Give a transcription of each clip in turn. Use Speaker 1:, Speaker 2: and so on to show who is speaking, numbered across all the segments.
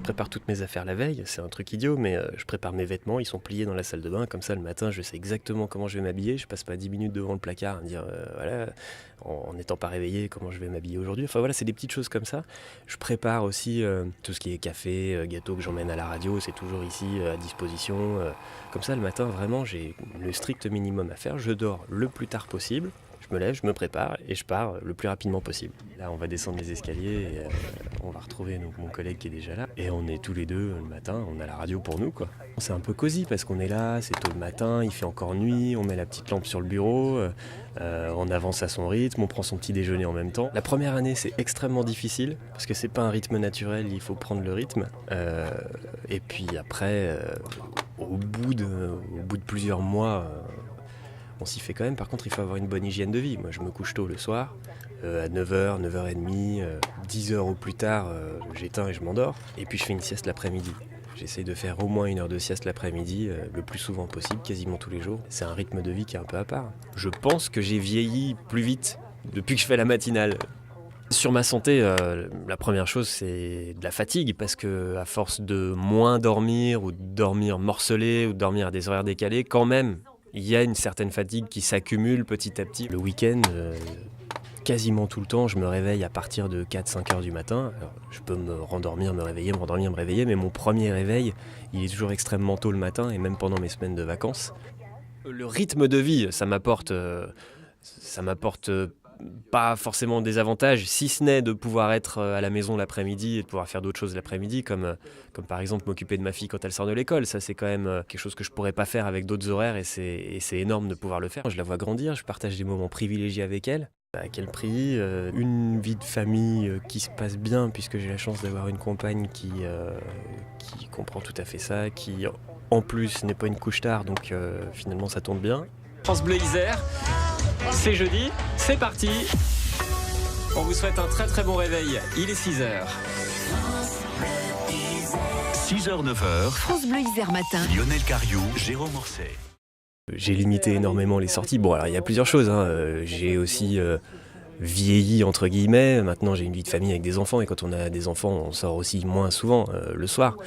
Speaker 1: prépare toutes mes affaires la veille, c'est un truc idiot, mais je prépare mes vêtements, ils sont pliés dans la salle de bain, comme ça le matin je sais exactement comment je vais m'habiller, je passe pas 10 minutes devant le placard à me dire voilà, en n'étant pas réveillé, comment je vais m'habiller aujourd'hui. Enfin voilà, c'est des petites choses comme ça. Je prépare aussi tout ce qui est café, gâteau que j'emmène à la radio, c'est toujours ici à disposition. Comme ça le matin vraiment j'ai le strict minimum à faire, je dors le plus tard possible. Je me lève, je me prépare et je pars le plus rapidement possible. Là, on va descendre les escaliers et on va retrouver donc, mon collègue qui est déjà là. Et on est tous les deux le matin, on a la radio pour nous, quoi. C'est un peu cosy parce qu'on est là, c'est tôt le matin, il fait encore nuit, on met la petite lampe sur le bureau, on avance à son rythme, on prend son petit déjeuner en même temps. La première année, c'est extrêmement difficile parce que c'est pas un rythme naturel, il faut prendre le rythme. Et puis après, au bout de plusieurs mois, on s'y fait quand même. Par contre, il faut avoir une bonne hygiène de vie. Moi, je me couche tôt le soir, à 9h, 9h30, 10h au plus tard, j'éteins et je m'endors. Et puis, je fais une sieste l'après-midi. J'essaye de faire au moins 1 heure de sieste l'après-midi, le plus souvent possible, quasiment tous les jours. C'est un rythme de vie qui est un peu à part. Je pense que j'ai vieilli plus vite depuis que je fais la matinale. Sur ma santé, la première chose, c'est de la fatigue, parce que à force de moins dormir, ou de dormir morcelé, ou de dormir à des horaires décalés, quand même, il y a une certaine fatigue qui s'accumule petit à petit. Le week-end, quasiment tout le temps, je me réveille à partir de 4-5 heures du matin. Alors, je peux me rendormir, me réveiller, mais mon premier réveil, il est toujours extrêmement tôt le matin, et même pendant mes semaines de vacances. Le rythme de vie, ça m'apporte pas forcément des avantages, si ce n'est de pouvoir être à la maison l'après-midi et de pouvoir faire d'autres choses l'après-midi, comme par exemple m'occuper de ma fille quand elle sort de l'école. Ça, c'est quand même quelque chose que je pourrais pas faire avec d'autres horaires, et c'est énorme de pouvoir le faire. Je la vois grandir, je partage des moments privilégiés avec elle. À quel prix une vie de famille qui se passe bien, puisque j'ai la chance d'avoir une compagne qui comprend tout à fait ça, qui en plus n'est pas une couche tard, donc finalement ça tombe bien. France Bleu Isère, c'est jeudi, c'est parti. On vous souhaite un très très bon réveil, il est 6h.
Speaker 2: 6h, 9h.
Speaker 3: France Bleu Isère matin.
Speaker 2: Lionel Cariou, Jérôme Orsay.
Speaker 1: J'ai limité énormément les sorties. Bon, alors il y a plusieurs choses, hein. J'ai aussi vieilli entre guillemets. Maintenant j'ai une vie de famille avec des enfants, et quand on a des enfants on sort aussi moins souvent le soir,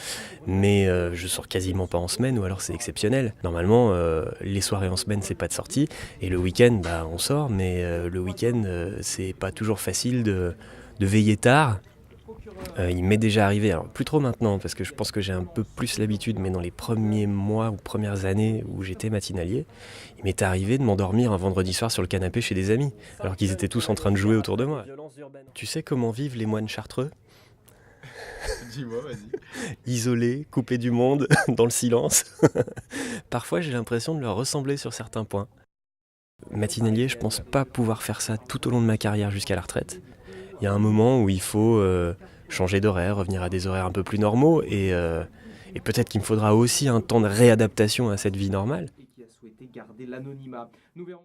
Speaker 1: mais je sors quasiment pas en semaine, ou alors c'est exceptionnel. Normalement les soirées en semaine c'est pas de sortie, et le week-end on sort, mais le week-end c'est pas toujours facile de veiller tard. Il m'est déjà arrivé, alors plus trop maintenant parce que je pense que j'ai un peu plus l'habitude, mais dans les premiers mois ou premières années où j'étais matinalier, il m'est arrivé de m'endormir un vendredi soir sur le canapé chez des amis, alors qu'ils étaient tous en train de jouer autour de moi. Tu sais comment vivent les moines chartreux ?
Speaker 4: Dis-moi, vas-y.
Speaker 1: Isolés, coupés du monde, dans le silence. Parfois j'ai l'impression de leur ressembler sur certains points. Matinalier, je pense pas pouvoir faire ça tout au long de ma carrière jusqu'à la retraite. Il y a un moment où il faut changer d'horaire, revenir à des horaires un peu plus normaux, et peut-être qu'il me faudra aussi un temps de réadaptation à cette vie normale.